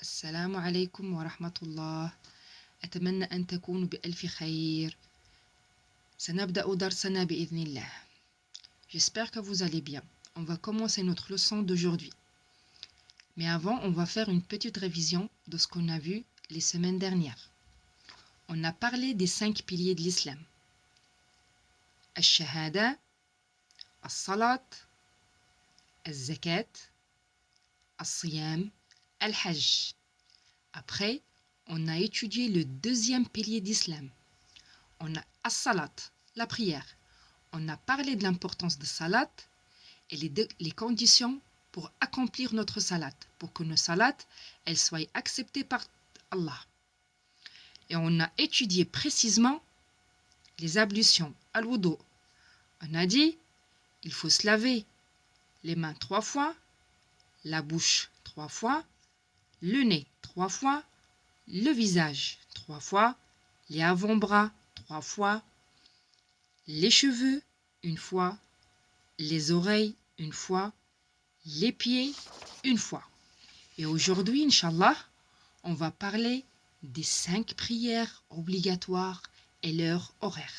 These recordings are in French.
السلام عليكم ورحمة الله. أتمنى أن تكونوا بألف خير. سنبدأ درسنا بإذن الله. J'espère que vous allez bien. On va commencer notre leçon d'aujourd'hui. Mais avant, on va faire une petite révision de ce qu'on a vu les semaines dernières. On a parlé des 5 piliers de l'islam. Al-Shahada, Al-Salat, Al-Zakat, Al-Siyam, Al-Hajj. Après, on a étudié le deuxième pilier d'islam. On a As-Salat, la prière. On a parlé de l'importance de Salat et les conditions pour accomplir notre Salat, pour que nos Salat, elles soient acceptées par Allah. Et on a étudié précisément les ablutions, al-wudu. On a dit, il faut se laver les mains 3 fois, la bouche 3 fois, le nez 3 fois, le visage 3 fois, les avant-bras 3 fois, les cheveux 1 fois, les oreilles 1 fois, les pieds 1 fois. Et aujourd'hui, Inch'Allah, on va parler des 5 prières obligatoires et leur horaire.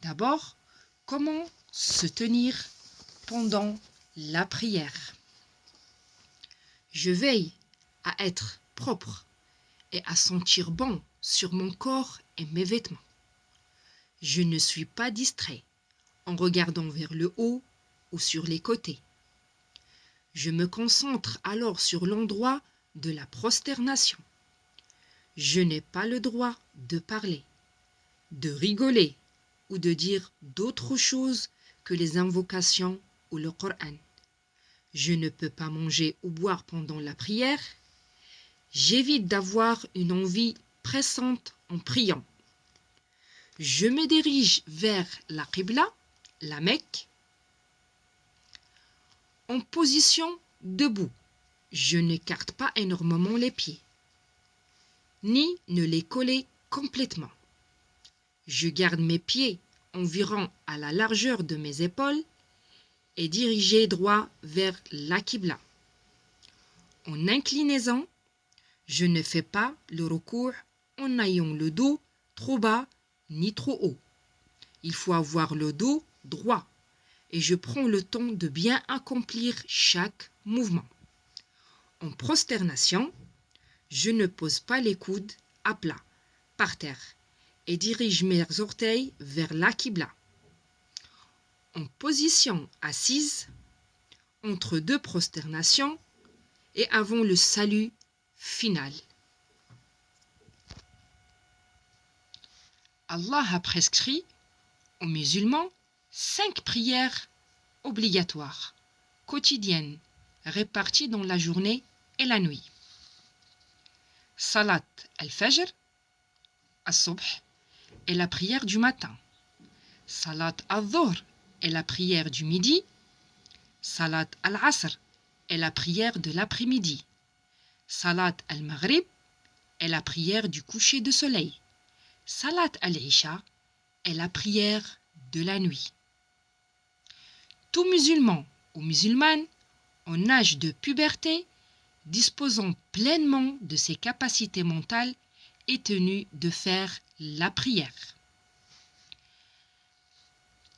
D'abord, comment se tenir pendant la prière. Je veille à être propre et à sentir bon sur mon corps et mes vêtements. Je ne suis pas distrait en regardant vers le haut ou sur les côtés. Je me concentre alors sur l'endroit de la prosternation. Je n'ai pas le droit de parler, de rigoler ou de dire d'autres choses que les invocations ou le Coran. Je ne peux pas manger ou boire pendant la prière. J'évite d'avoir une envie pressante en priant. Je me dirige vers la Qibla, la Mecque, en position debout. Je n'écarte pas énormément les pieds, ni ne les coller complètement. Je garde mes pieds environ à la largeur de mes épaules et dirigé droit vers la Qibla. En inclinaison, je ne fais pas le ruku' en ayant le dos trop bas ni trop haut. Il faut avoir le dos droit et je prends le temps de bien accomplir chaque mouvement. En prosternation, je ne pose pas les coudes à plat par terre et dirige mes orteils vers la Qibla. En position assise, entre 2 prosternations et avant le salut final. Allah a prescrit aux musulmans 5 prières obligatoires, quotidiennes, réparties dans la journée et la nuit. Salat al-Fajr, as-Subh, est la prière du matin. Salat al-Dhuhr est la prière du midi. Salat al-Asr est la prière de l'après-midi. Salat al-Maghrib est la prière du coucher de soleil. Salat al-Isha est la prière de la nuit. Tout musulman ou musulmane en âge de puberté, disposant pleinement de ses capacités mentales, est tenu de faire la prière.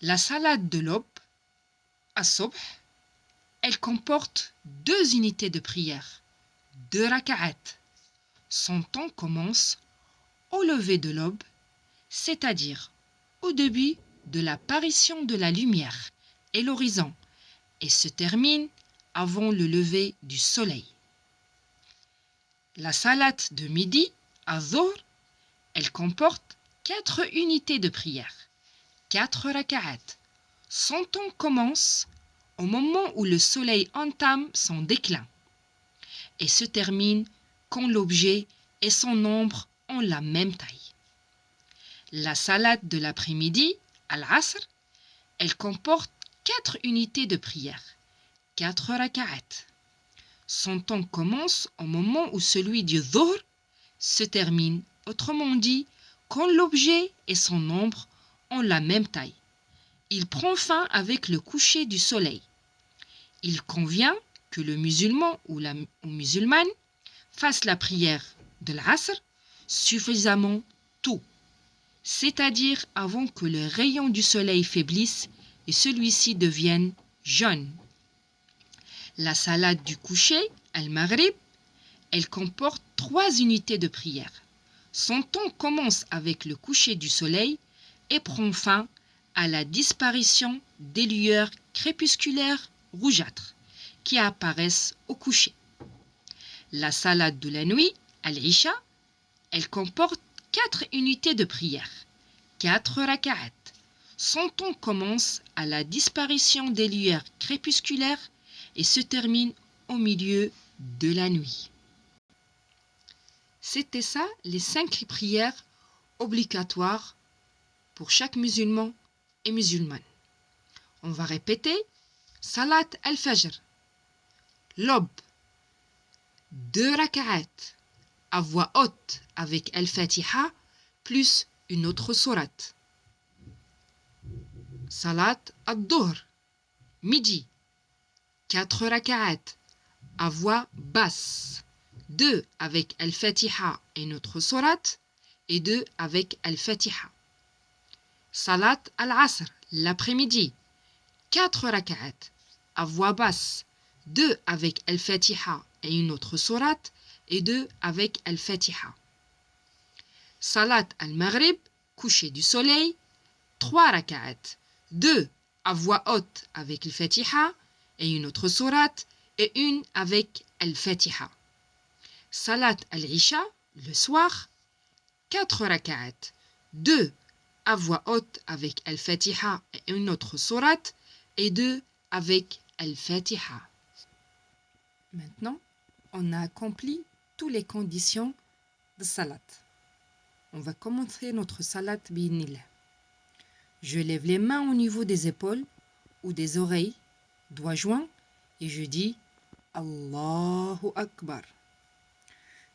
La salade de l'aube, as-Subh, elle comporte 2 unités de prière, 2 raka'at. Son temps commence au lever de l'aube, c'est-à-dire au début de l'apparition de la lumière et l'horizon, et se termine avant le lever du soleil. La salate de midi, az-Zuhr, elle comporte 4 unités de prière, 4 raka'at. Son temps commence au moment où le soleil entame son déclin et se termine quand l'objet et son ombre ont la même taille. La salate de l'après-midi, al-Asr, elle comporte 4 unités de prière, 4 raka'at. Son temps commence au moment où celui du Dhuhr se termine, autrement dit, quand l'objet et son ombre ont la même taille. Il prend fin avec le coucher du soleil. Il convient que le musulman ou musulmane fasse la prière de l'Asr suffisamment tôt, c'est-à-dire avant que le rayon du soleil faiblisse et celui-ci devienne jaune. La salade du coucher, al-Maghrib, elle comporte 3 unités de prière. Son temps commence avec le coucher du soleil et prend fin à la disparition des lueurs crépusculaires rougeâtres qui apparaissent au coucher. La salade de la nuit, al-Isha, elle comporte 4 unités de prière, 4 raka'at. Son temps commence à la disparition des lueurs crépusculaires et se termine au milieu de la nuit. C'était ça, les 5 prières obligatoires pour chaque musulman et musulmane. On va répéter. Salat al-Fajr, l'aube, 2 raka'at, à voix haute avec al-Fatiha, plus une autre sourate. Salat al-Dhuhr, midi, 4 raka'at, à voix basse, 2 avec al-Fatiha et une autre sourate, et 2 avec al-Fatiha. Salat al-Asr, l'après-midi, 4 raka'at, à voix basse, 2 avec al-Fatiha et une autre sourate, et 2 avec al-Fatiha. Salat al-Maghrib, coucher du soleil, 3 raka'at, 2 à voix haute avec al-Fatiha et une autre sourate, et une avec al-Fatiha. Salat al-Isha, le soir, 4 raka'at, 2 à voix haute avec al-Fatiha et une autre sourate, et 2 avec al-Fatiha. Maintenant, on a accompli toutes les conditions de salat. On va commencer notre salat bi'inillah. Je lève les mains au niveau des épaules ou des oreilles, doigts joints, et je dis Allahu Akbar.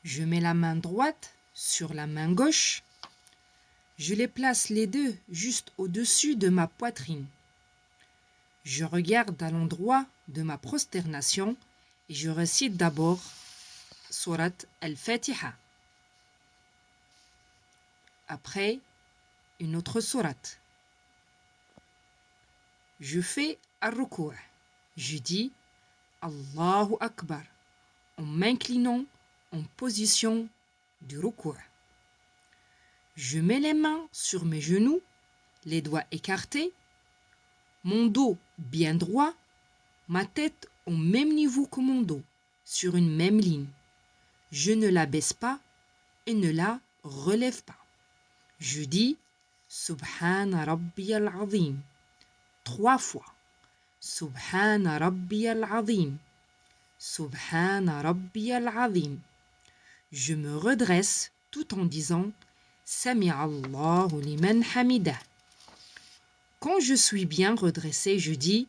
Je mets la main droite sur la main gauche. Je les place les deux juste au-dessus de ma poitrine. Je regarde à l'endroit de ma prosternation et je récite d'abord Surat al-Fatiha. Après, une autre sourate. Je fais al-Ruku'. Je dis Allahu Akbar en m'inclinant en position du Ruku'. Je mets les mains sur mes genoux, les doigts écartés, mon dos bien droit, ma tête au même niveau que mon dos, sur une même ligne. Je ne la baisse pas et ne la relève pas. Je dis Subhana Rabbiyal Azim 3 fois. Subhana Rabbiyal Azim. Subhana Rabbiyal Azim. Je me redresse tout en disant Sami'a Allahu liman hamidah. Quand je suis bien redressé, je dis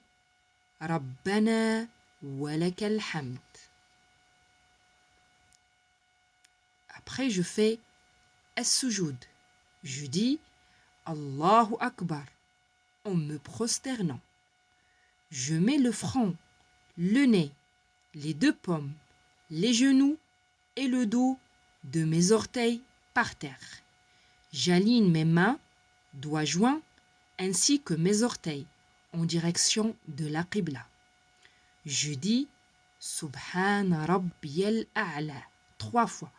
Rabbana walakal hamd. Après, je fais as-sujoud. Je dis Allahu Akbar en me prosternant. Je mets le front, le nez, les 2 pommes, les genoux et le dos de mes orteils par terre. J'aligne mes mains, doigts joints, ainsi que mes orteils en direction de la Qibla. Je dis Subhana Rabbiyal A'la 3 fois.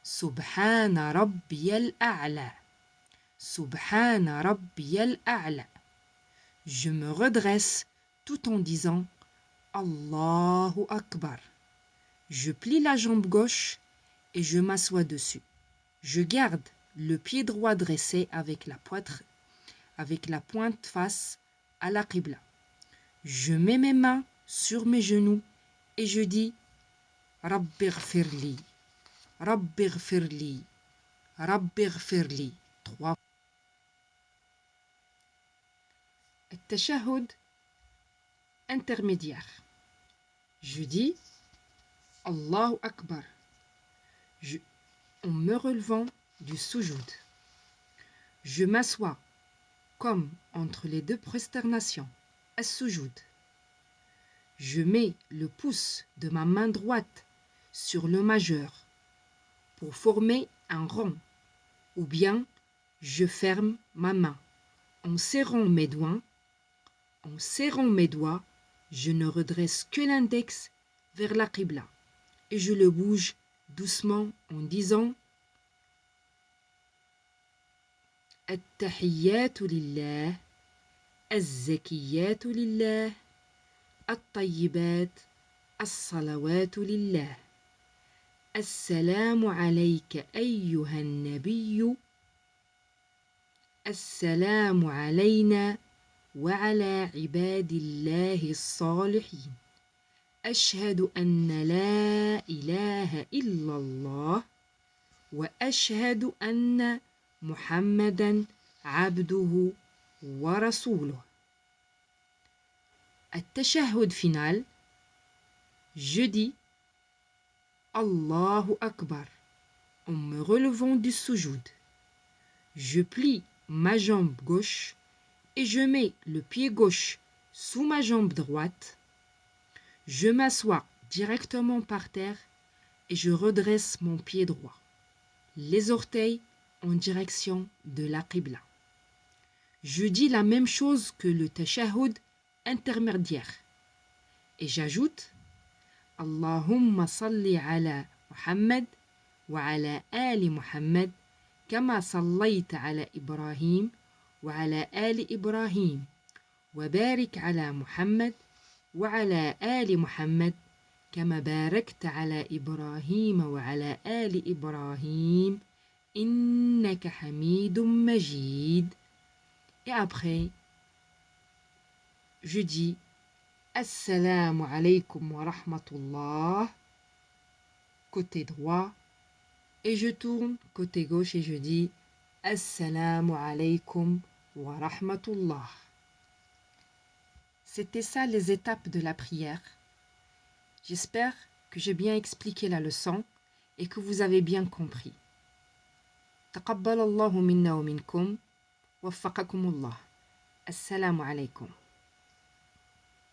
Subhana Rabbiyal A'la. Subhana Rabbiyal A'la. Je me redresse tout en disant Allahu Akbar. Je plie la jambe gauche et je m'assois dessus. Je garde le pied droit dressé avec la pointe face à la Qibla. Je mets mes mains sur mes genoux et je dis Rabbighfirli, Rabbighfirli, Rabbighfirli 3 fois. التشهد intermédiaire. Je dis Allahu Akbar en me relevant du soujoud. Je m'assois comme entre les 2 prosternations, as-sujoud. Je mets le pouce de ma main droite sur le majeur pour former un rond. Ou bien, je ferme ma main. En serrant mes doigts, je ne redresse que l'index vers la Qibla et je le bouge doucement en disant التحيات لله الزكيات لله الطيبات الصلوات لله السلام عليك أيها النبي السلام علينا وعلى عباد الله الصالحين أشهد أن لا إله إلا الله وأشهد أن محمدا عبده ورسوله. التشهد final, je dis Allahu Akbar en me relevant du soujoud. Je plie ma jambe gauche et je mets le pied gauche sous ma jambe droite. Je m'assois directement par terre et je redresse mon pied droit, les orteils en direction de la Qibla. Je dis la même chose que le tashahhud intermédiaire et j'ajoute Allahumma salli ala Muhammad wa ala ali Muhammad kama sallaita ala Ibrahim wa ala ali Ibrahim wa barik ala Muhammad وعلى آل محمد كما باركت على إبراهيم وعلى آل إبراهيم إنك حميد مجيد. Et après, je dis Assalamu alaykum wa rahmatullah côté droit et je tourne côté gauche et je dis Assalamu alaykum wa rahmatullah. C'était ça les étapes de la prière. J'espère que j'ai bien expliqué la leçon et que vous avez bien compris. Taqabbal Allahu minna wa minkum. Waffaqakumullah. Assalamu alaykum.